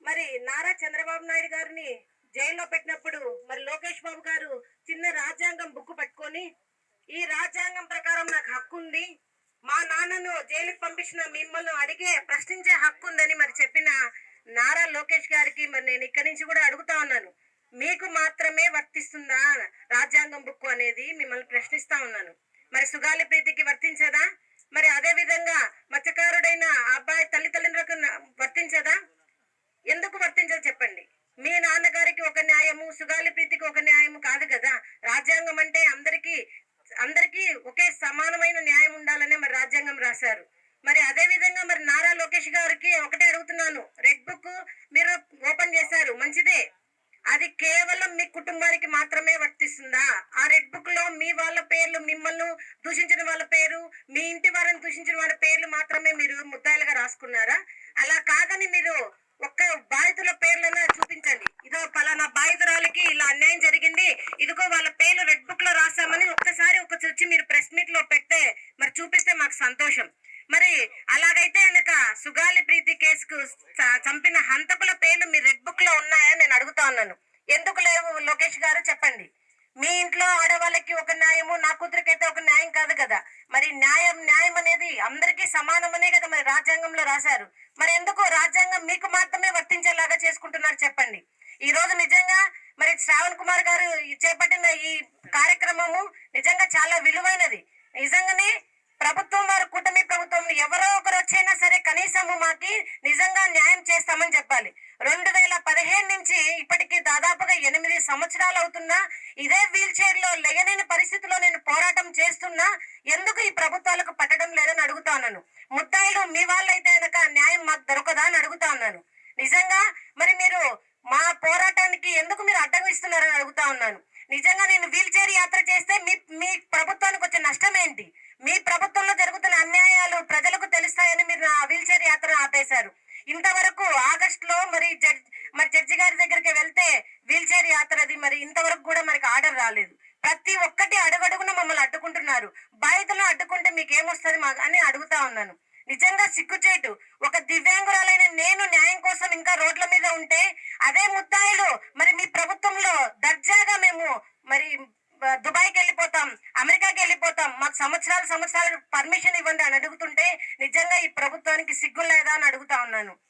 మరి నారా చంద్రబాబు నాయుడు గారిని జైల్లో పెట్టినప్పుడు మరి లోకేష్ బాబు గారు చిన్న రాజ్యాంగం బుక్ పట్టుకొని ఈ రాజ్యాంగం ప్రకారం నాకు హక్కు ఉంది, మా నాన్నను జైలుకి పంపించిన మిమ్మల్ని అడిగే ప్రశ్నించే హక్కు ఉందని మరి చెప్పిన నారా లోకేష్ గారికి మరి నేను ఇక్కడి నుంచి కూడా అడుగుతా ఉన్నాను, మీకు మాత్రమే వర్తిస్తుందా రాజ్యాంగం బుక్ అనేది మిమ్మల్ని ప్రశ్నిస్తా ఉన్నాను. మరి సుగాలి ప్రీతికి వర్తించదా? మరి అదే విధంగా మత్స్యకారుడైన అబ్బాయి తల్లిదండ్రులకు వర్తించదా? ఎందుకు వర్తించదు చెప్పండి. మీ నాన్నగారికి ఒక న్యాయము, సుగాలి ప్రీతికి ఒక న్యాయము కాదు కదా. రాజ్యాంగం అంటే అందరికీ అందరికీ ఒకే సమానమైన న్యాయం ఉండాలనే మరి రాజ్యాంగం రాశారు. మరి అదే విధంగా మరి నారా లోకేష్ గారికి ఒకటే అడుగుతున్నాను, రెడ్ బుక్ మీరు ఓపెన్ చేశారు, మంచిదే. అది కేవలం మీ కుటుంబానికి మాత్రమే వర్తిస్తుందా? ఆ రెడ్ బుక్ లో మీ వాళ్ళ పేర్లు, మిమ్మల్ని దూషించిన వాళ్ళ పేరు, మీ ఇంటి వారిని దూషించిన వాళ్ళ పేర్లు మాత్రమే మీరు ముద్దాయిలుగా రాసుకున్నారా? అలా కాదని మీరు ఒక్క బాధితుల పేర్లైనా చూపించండి. ఇదో పలానా బాధితురాలకి ఇలా అన్యాయం జరిగింది, ఇదిగో వాళ్ళ పేర్లు రెడ్ బుక్ లో రాసామని ఒక్కసారి వచ్చి మీరు ప్రెస్ మీట్ లో పెడితే మరి చూపిస్తే మాకు సంతోషం. మరి అలాగైతే కనుక సుగాలి ప్రీతి కేసుకు చంపిన హంతకుల పేర్లు మీ రెడ్ బుక్ లో ఉన్నాయా నేను అడుగుతా ఉన్నాను. ఎందుకు లేవు లోకేష్ గారు చెప్పండి. మీ ఇంట్లో ఆడవాళ్ళకి ఒక న్యాయము, నా కూతురికైతే ఒక న్యాయం కాదు కదా. మరి న్యాయం అనేది అందరికీ సమానమనే కదా మరి రాజ్యాంగంలో రాశారు. మరి ఎందుకు రాజ్యాంగం మీకు మాత్రమే వర్తించేలాగా చేసుకుంటున్నారు చెప్పండి. ఈ రోజు నిజంగా మరి శ్రావణ్ కుమార్ గారు చేపట్టిన ఈ కార్యక్రమము నిజంగా చాలా విలువైనది. నిజంగానే ప్రభుత్వం వారు, కూటమి ప్రభుత్వం ఎవరో ఒకరు వచ్చైనా సరే కనీసము మాకి నిజంగా న్యాయం చేస్తామని చెప్పాలి. 2015 నుంచి ఇప్పటికి దాదాపుగా 8 సంవత్సరాలు అవుతున్నా ఇదే వీల్ చైర్ లో లేయలేని పరిస్థితిలో నేను పోరాటం చేస్తున్నా ఎందుకు ఈ ప్రభుత్వాలకు పట్టడం లేదని అడుగుతా ఉన్నాను. ముద్దాయిలు మీ వాళ్ళైతే కనుక న్యాయం మాకు దొరకదా అని అడుగుతా ఉన్నాను. నిజంగా మరి మీరు మా పోరాటానికి ఎందుకు మీరు అడ్డం ఇస్తున్నారని అడుగుతా ఉన్నాను. నిజంగా నేను వీల్ చైర్ యాత్ర చేస్తే మీ ప్రభుత్వానికి వచ్చే నష్టం ఏంటి? మీ ప్రభుత్వంలో జరుగుతున్న అన్యాయాలు ప్రజలకు తెలుస్తాయని మీరు నా వీల్ చైర్ యాత్ర ఆపేశారు. ఇంతవరకు ఆగస్టులో మరి జడ్జి గారి దగ్గరికి వెళ్తే వీల్ చైర్ యాత్రది మరి ఇంతవరకు కూడా మనకి ఆర్డర్ రాలేదు. ప్రతి ఒక్కటి అడుగడుగున మమ్మల్ని అడ్డుకుంటున్నారు. బాధితులను అడ్డుకుంటే మీకేమొస్తుంది మాకు అని అడుగుతా ఉన్నాను. నిజంగా సిగ్గుచేటు. ఒక దివ్యాంగురాలైన నేను న్యాయం కోసం ఇంకా రోడ్ల మీద ఉంటే అదే ముద్దాయిలు మరి మీ ప్రభుత్వంలో దర్జాగా మేము మరి దుబాయ్కి వెళ్ళిపోతాం, అమెరికాకి వెళ్ళిపోతాం, మాకు సంవత్సరాలు పర్మిషన్ ఇవ్వండి అని అడుగుతుంటే నిజంగా ఈ ప్రభుత్వానికి సిగ్గు లేదా అని అడుగుతా ఉన్నాను.